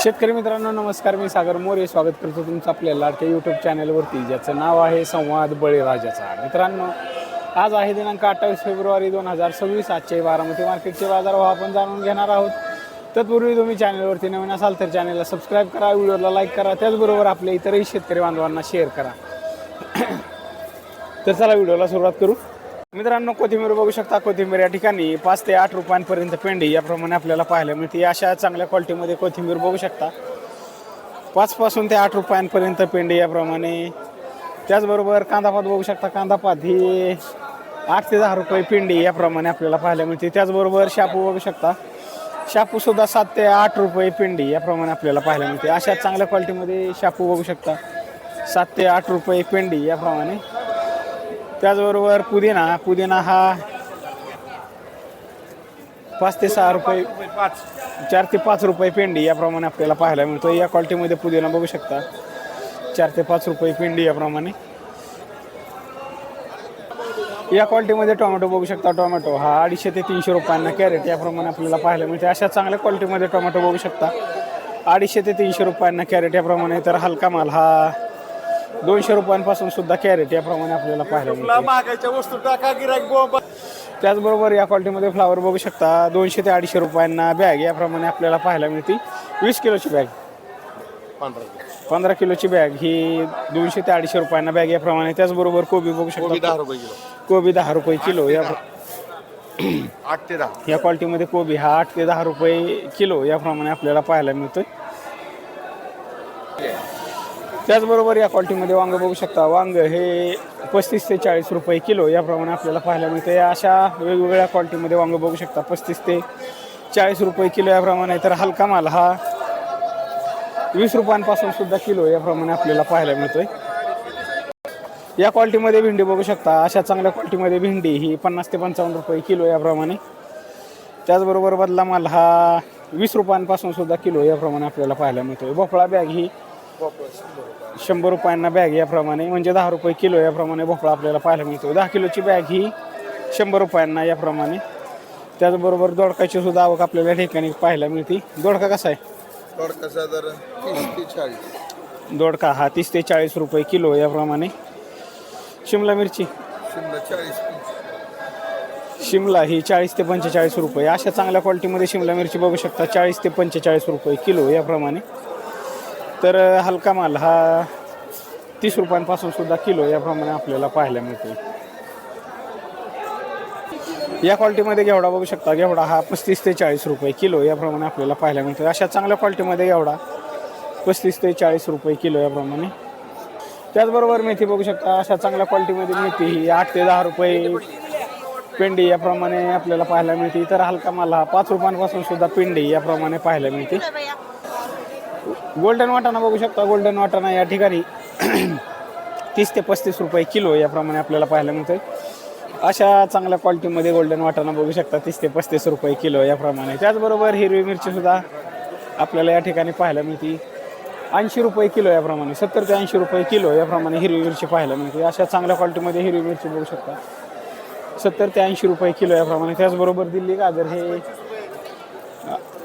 शेतकरी मित्रांनो नमस्कार, मी सागर मोरे स्वागत करतो तुमचं आपल्या लाडक्या यूट्यूब चॅनलवरती, ज्याचं नाव आहे संवाद बळीराजाचा. मित्रांनो, आज आहे दिनांक 28 फेब्रुवारी 2026. आजचे बारामती मार्केटचे बाजारभाव आपण जाणून घेणार आहोत. तत्पूर्वी तुम्ही चॅनलवरती नवीन असाल तर चॅनलला सबस्क्राईब करा, व्हिडिओला लाईक करा, त्याचबरोबर आपल्या इतरही शेतकरी बांधवांना शेअर करा. तर चला व्हिडिओला सुरुवात करू. मित्रांनो, कोथिंबीर बघू शकता. कोथिंबीर या ठिकाणी 5 ते 8 रुपयांपर्यंत पेंडी याप्रमाणे आपल्याला पाहायला मिळते. अशा चांगल्या क्वालिटीमध्ये कोथिंबीर बघू शकता. 5 पासून ते 8 रुपयांपर्यंत पेंडी याप्रमाणे. त्याचबरोबर कांदापात बघू शकता. कांदापात ही 8 ते 10 रुपये पेंडी याप्रमाणे आपल्याला पाहायला मिळते. त्याचबरोबर शापू बघू शकता. शापूसुद्धा 7 ते 8 रुपये पेंडी याप्रमाणे आपल्याला पाहायला मिळते. अशा चांगल्या क्वालिटीमध्ये शापू बघू शकता. 7 ते 8 रुपये पेंडी याप्रमाणे. त्याचबरोबर पुदिना हा 5 ते 6 रुपये, 4 ते 5 रुपये पेंडी याप्रमाणे आपल्याला पाहायला मिळतो. या क्वालिटीमध्ये पुदिना बघू शकता. 4 ते 5 रुपये पेंडी याप्रमाणे. या क्वालिटीमध्ये टोमॅटो बघू शकता. टोमॅटो हा 250 ते 300 रुपयांना कॅरेट याप्रमाणे आपल्याला पाहायला मिळते. अशा चांगल्या क्वालिटीमध्ये टोमॅटो बघू शकता. 250 ते 300 रुपयांना कॅरेट याप्रमाणे. तर हलका माल हा 200 रुपयांपासून सुद्धा कॅरेट याप्रमाणे आपल्याला पाहायला मिळते. त्याचबरोबर या क्वालिटीमध्ये फ्लावर बघू शकता. 200 ते 250 रुपयांना बॅग याप्रमाणे आपल्याला पाहायला मिळते. 20 किलोची बॅग, 15 किलोची बॅग ही 200 ते 250 रुपयांना बॅग याप्रमाणे. त्याचबरोबर कोबी बघू शकता. कोबी 10 रुपये किलो या 8 ते 10 या क्वालिटीमध्ये कोबी हा 8 ते 10 रुपये किलो याप्रमाणे आपल्याला पाहायला मिळतोय. त्याचबरोबर या क्वालिटीमध्ये वांग बघू शकता. वांग हे 35 ते 40 रुपये किलो याप्रमाणे आपल्याला पाहायला मिळते. अशा वेगवेगळ्या क्वालिटीमध्ये वांग बघू शकता. 35 ते 40 रुपये किलो याप्रमाणे. तर हलका माल हा 20 रुपयांपासून सुद्धा किलो याप्रमाणे आपल्याला पाहायला मिळतोय. या क्वालिटीमध्ये भेंडी बघू शकता. अशा चांगल्या क्वालिटीमध्ये भेंडी ही 50 ते 55 रुपये किलो याप्रमाणे. त्याचबरोबर बदला माल हा 20 रुपयांपासून सुद्धा किलो याप्रमाणे आपल्याला पाहायला मिळतोय. भोपळा बॅग ही 100 रुपयांना बॅग याप्रमाणे, म्हणजे 10 रुपये किलो याप्रमाणे भोपळा आपल्याला पाहायला मिळतो. 10 किलोची बॅग ही 100 रुपयांना याप्रमाणे. त्याचबरोबर दोडकाची सुद्धा आवक आपल्याला ठिकाणी पाहायला मिळते. दोडका कसा आहे? दोडका साधारण 30 ते 40. दोडका हा 30 ते 40 रुपये किलो याप्रमाणे. शिमला मिरची, शिमला ही 40 ते 45 रुपये. अशा चांगल्या क्वालिटीमध्ये शिमला मिरची बघू शकता. 40 ते 45 रुपये किलो याप्रमाणे. तर हलका माल हा 30 रुपयांपासून सुद्धा किलो याप्रमाणे आपल्याला पाहायला मिळतो. या क्वालिटीमध्ये घेवडा बघू शकता. घेवडा हा 35 ते 40 रुपये किलो याप्रमाणे आपल्याला पाहायला मिळतो. अशा चांगल्या क्वालिटीमध्ये घेवडा 35 ते 40 रुपये किलो याप्रमाणे. त्याचबरोबर मेथी बघू शकता. अशा चांगल्या क्वालिटीमध्ये मेथी ही 8 ते 10 रुपये पेंडी याप्रमाणे आपल्याला पाहायला मिळते. तर हलका माल हा 5 रुपयांपासून सुद्धा पेंडी याप्रमाणे पाहायला मिळते. गोल्डन वाटाणा बघू शकता. गोल्डन वाटाणा या ठिकाणी 30 ते 35 रुपये किलो याप्रमाणे आपल्याला पाहायला मिळते. अशा चांगल्या क्वालिटीमध्ये गोल्डन वाटाणा बघू शकता. 30 ते 35 रुपये किलो याप्रमाणे. त्याचबरोबर हिरवी मिरचीसुद्धा आपल्याला या ठिकाणी पाहायला मिळते. 80 रुपये किलो याप्रमाणे. 70 ते 80 रुपये किलो याप्रमाणे हिरवी मिरची पाहायला मिळते. अशा चांगल्या क्वालिटीमध्ये हिरवी मिरची बघू शकता. 70 ते 80 रुपये किलो याप्रमाणे. त्याचबरोबर दिल्ली गाजर हे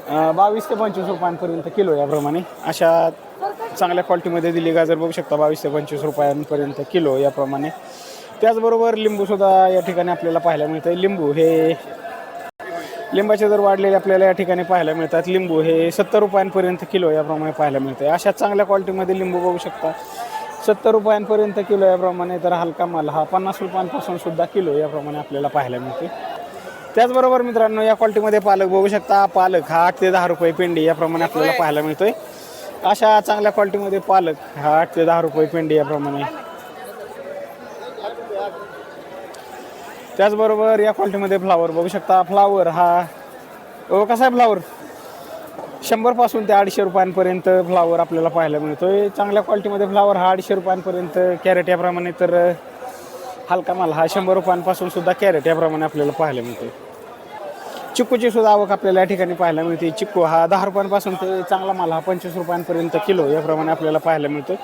22 ते 25 रुपयांपर्यंत किलो याप्रमाणे. अशा चांगल्या क्वालिटीमध्ये दिल्ली गाजर बघू शकता. 22 ते 25 रुपयांपर्यंत किलो याप्रमाणे. त्याचबरोबर लिंबूसुद्धा या ठिकाणी आपल्याला पाहायला मिळतं. लिंबाचे दर वाढलेले आपल्याला या ठिकाणी पाहायला मिळतात. लिंबू हे 70 रुपयांपर्यंत किलो याप्रमाणे पाहायला मिळते. अशा चांगल्या क्वालिटीमध्ये लिंबू बघू शकता. 70 रुपयांपर्यंत किलो याप्रमाणे. तर हलका माल हा 50 रुपयांपासून सुद्धा किलो याप्रमाणे आपल्याला पाहायला मिळते. त्याचबरोबर मित्रांनो, या क्वालिटीमध्ये पालक बघू शकता. पालक हा 8 ते 10 रुपये पेंडी याप्रमाणे आपल्याला पाहायला मिळतोय. अशा चांगल्या क्वालिटीमध्ये पालक हा 8 ते 10 रुपये पेंडी याप्रमाणे. त्याचबरोबर या क्वालिटीमध्ये फ्लावर बघू शकता. फ्लावर हा कसा आहे? फ्लावर 100 पासून ते 250 रुपयांपर्यंत फ्लावर आपल्याला पाहायला मिळतोय. चांगल्या क्वालिटीमध्ये फ्लावर हा 250 रुपयांपर्यंत कॅरेट याप्रमाणे. तर हलका माल हा 100 रुपयांपासून सुद्धा कॅरेट याप्रमाणे आपल्याला पाहायला मिळते. चिक्कूची सुद्धा आवक आपल्याला या ठिकाणी पाहायला मिळते. चिक्कू हा 10 रुपयांपासून ते चांगला माल हा 25 रुपयांपर्यंत किलो याप्रमाणे आपल्याला पाहायला मिळतो.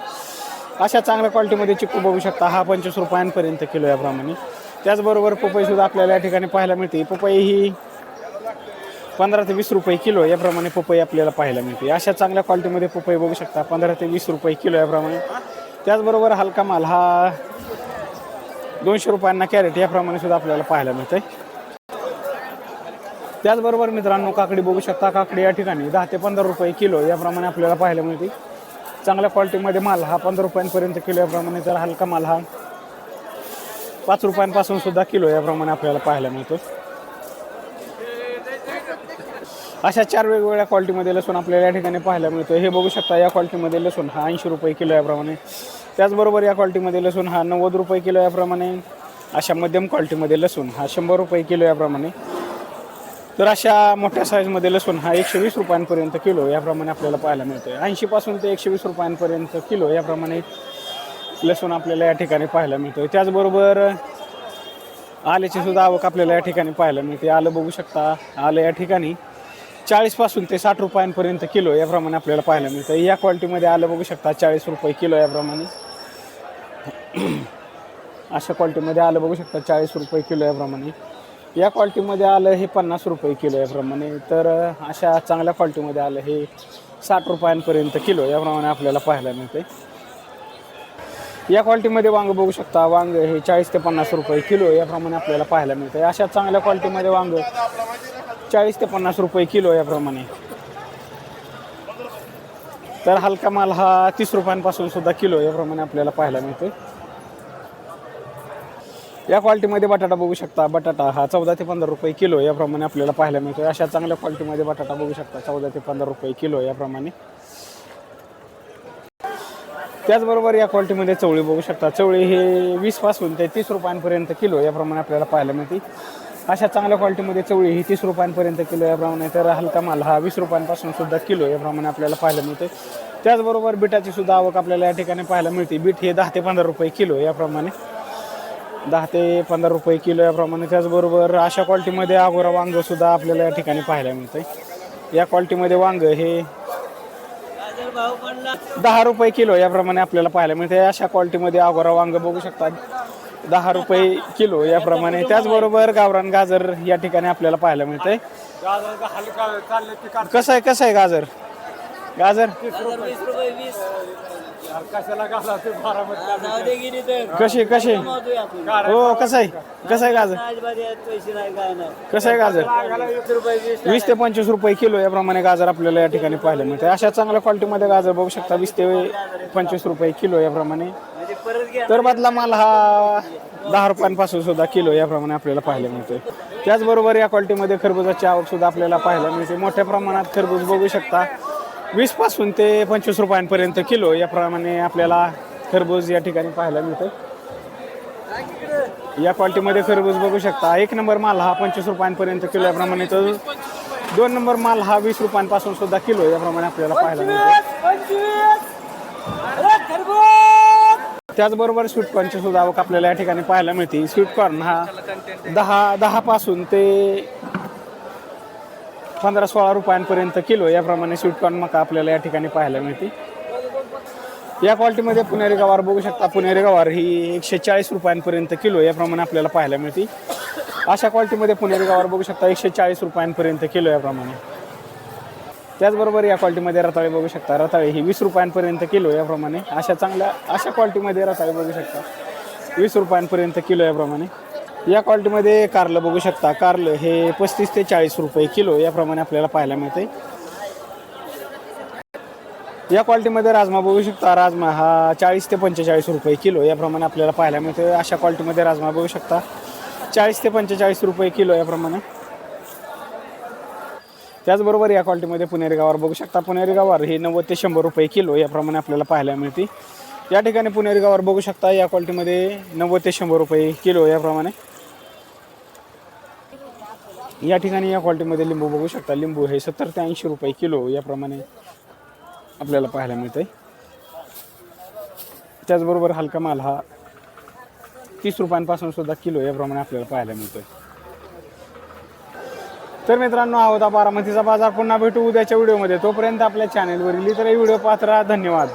अशा चांगल्या क्वालिटीमध्ये चिक्कू बघू शकता. हा 25 रुपयांपर्यंत किलो याप्रमाणे. त्याचबरोबर पपईसुद्धा आपल्याला या ठिकाणी पाहायला मिळते. पपई ही 15 ते 20 रुपये किलो याप्रमाणे पपई आपल्याला पाहायला मिळते. अशा चांगल्या क्वालिटीमध्ये पपई बघू शकता 15 ते 20 रुपये किलो याप्रमाणे. त्याचबरोबर हलका माल हा 200 रुपयांना कॅरेट याप्रमाणे सुद्धा आपल्याला पाहायला मिळते. त्याचबरोबर मित्रांनो काकडी बघू शकता. काकडी या ठिकाणी 10 ते 15 रुपये किलो याप्रमाणे आपल्याला पाहायला मिळते. चांगल्या क्वालिटीमध्ये माल हा 15 रुपयांपर्यंत किलो याप्रमाणे, तर हलका माल हा 5 रुपयांपासून सुद्धा किलो याप्रमाणे आपल्याला पाहायला मिळतो. अशा 4 वेगवेगळ्या क्वालिटीमध्ये लसूण आपल्याला या ठिकाणी पाहायला मिळतो. हे बघू शकता या क्वालिटीमध्ये लसूण हा 80 रुपये किलो याप्रमाणे. त्याचबरोबर या क्वालिटीमध्ये लसूण हा 90 रुपये किलो याप्रमाणे. अशा मध्यम क्वालिटीमध्ये लसूण हा 100 रुपये किलो याप्रमाणे. तर अशा मोठ्या साईजमध्ये लसूण हा 120 रुपयांपर्यंत किलो याप्रमाणे आपल्याला पाहायला मिळतो. 80 पासून ते 120 रुपयांपर्यंत किलो याप्रमाणे लसूण आपल्याला या ठिकाणी पाहायला मिळतो. त्याचबरोबर आल्याची सुद्धा आवक आपल्याला या ठिकाणी पाहायला मिळते. आलं बघू शकता. आलं या ठिकाणी 40 पासून ते 60 रुपयांपर्यंत किलो याप्रमाणे आपल्याला पाहायला मिळतं. या क्वालिटीमध्ये आलं बघू शकता 40 रुपये किलो याप्रमाणे. अशा क्वालिटीमध्ये आलं बघू शकता 40 रुपये किलो याप्रमाणे. या क्वालिटीमध्ये आलं हे 50 रुपये किलो याप्रमाणे. तर अशा चांगल्या क्वालिटीमध्ये आलं हे 60 रुपयांपर्यंत किलो याप्रमाणे आपल्याला पाहायला मिळते. या क्वालिटीमध्ये वांग बघू शकता. वांग हे 40 ते 50 रुपये किलो याप्रमाणे आपल्याला पाहायला मिळते. अशा चांगल्या क्वालिटीमध्ये वांग 40 ते 50 रुपये किलो याप्रमाणे. तर हलका माल हा 30 रुपयांपासून सुद्धा किलो याप्रमाणे आपल्याला पाहायला मिळतो. या क्वालिटीमध्ये बटाटा बघू शकता. बटाटा हा 14 ते 15 रुपये किलो याप्रमाणे आपल्याला पाहायला मिळतो. अशा चांगल्या क्वालिटीमध्ये बटाटा बघू शकता 14 ते 15 रुपये किलो याप्रमाणे. त्याचबरोबर या क्वालिटीमध्ये चवळी बघू शकता. चवळी हे 20 पासून ते 30 रुपयांपर्यंत किलो याप्रमाणे आपल्याला पाहायला मिळते. अशा चांगल्या क्वालिटीमध्ये चवळी ही 30 रुपयांपर्यंत किलो याप्रमाणे. तर हलका माल हा 20 रुपयांपासून सुद्धा किलो याप्रमाणे आपल्याला पाहायला मिळते. त्याचबरोबर बिटाची सुद्धा आवक आपल्याला या ठिकाणी पाहायला मिळते. बीट हे 10 ते 15 रुपये किलो याप्रमाणे. 10 ते 15 रुपये किलो याप्रमाणे. त्याचबरोबर अशा क्वालिटीमध्ये आगोरा वांग सुद्धा आपल्याला या ठिकाणी पाहायला मिळते. या क्वालिटीमध्ये वांग हे 10 रुपये किलो याप्रमाणे आपल्याला पाहायला मिळते. अशा क्वालिटीमध्ये आगोरा वांग बघू शकता 10 रुपये किलो याप्रमाणे. त्याचबरोबर गावरान गाजर या ठिकाणी आपल्याला पाहायला मिळते. कसं आहे गाजर? गाजर कसे हो कसं आहे गाजर? कसं आहे गाजर? 20 ते 25 रुपये किलो याप्रमाणे गाजर आपल्याला या ठिकाणी पाहायला मिळते. अशा चांगल्या क्वालिटीमध्ये गाजर बघू शकता 20 ते 25 रुपये किलो याप्रमाणे. तर बदला माल हा 10 रुपयांपासून सुद्धा किलो याप्रमाणे आपल्याला पाहायला मिळते. त्याचबरोबर या क्वालिटीमध्ये खरबुजाची आवक सुद्धा आपल्याला पाहायला मिळते. मोठ्या प्रमाणात खरबूज बघू शकता 20 पासून ते 25 रुपयांपर्यंत किलो याप्रमाणे आपल्याला खरबूज या ठिकाणी पाहायला मिळते. या क्वालिटीमध्ये खरबूज बघू शकता. 1 नंबर माल हा 25 रुपयांपर्यंत किलो याप्रमाणे. तर 2 नंबर माल हा 20 रुपयांपासून सुद्धा किलो याप्रमाणे आपल्याला पाहायला मिळते. त्याचबरोबर स्वीटकॉर्नची सुद्धा आवक आपल्याला या ठिकाणी पाहायला मिळते. स्वीटकॉर्न हा 10 पासून ते 15-16 रुपयांपर्यंत किलो याप्रमाणे स्वीटकॉर्न मका आपल्याला या ठिकाणी पाहायला मिळते. या क्वालिटीमध्ये पुणेरी गवार बघू शकता. पुणेरी गवार ही 140 रुपयांपर्यंत किलो याप्रमाणे आपल्याला पाहायला मिळते. अशा क्वालिटीमध्ये पुणेरी गवार बघू शकता 140 रुपयांपर्यंत किलो याप्रमाणे. त्याचबरोबर या क्वालिटीमध्ये रताळे बघू शकता. रताळे ही 20 रुपयांपर्यंत किलो याप्रमाणे. अशा क्वालिटीमध्ये रताळे बघू शकता 20 रुपयांपर्यंत किलो याप्रमाणे. या क्वालिटीमध्ये कारलं बघू शकता. कारलं हे 35 ते 40 रुपये किलो याप्रमाणे आपल्याला पाहायला मिळते. या क्वालिटीमध्ये राजमा बघू शकता. राजमा हा 40 ते 45 रुपये किलो याप्रमाणे आपल्याला पाहायला मिळते. अशा क्वालिटीमध्ये राजमा बघू शकता 40 ते 45 रुपये किलो याप्रमाणे. त्याचबरोबर या क्वालिटीमध्ये पुणेरी गवार बघू शकता. पुणेरी गवार हे 90 ते 100 रुपये किलो याप्रमाणे आपल्याला पाहायला मिळते. या ठिकाणी पुणेरी गवार बघू शकता. या क्वालिटीमध्ये 90 ते 100 रुपये किलो याप्रमाणे. या ठिकाणी या क्वालिटीमध्ये लिंबू बघू शकता. लिंबू हे 70 ते 80 रुपये किलो याप्रमाणे आपल्याला पाहायला मिळते. त्याचबरोबर हलका माल हा 30 रुपयांपासून सुद्धा किलो याप्रमाणे आपल्याला पाहायला मिळतोय. तर मित्रांनो हा होता बारामतीचा बाजार. पुन्हा भेटू उद्याच्या व्हिडिओमध्ये. तोपर्यंत आपल्या चॅनेलवरील इतर व्हिडिओ पाहत राहा. धन्यवाद.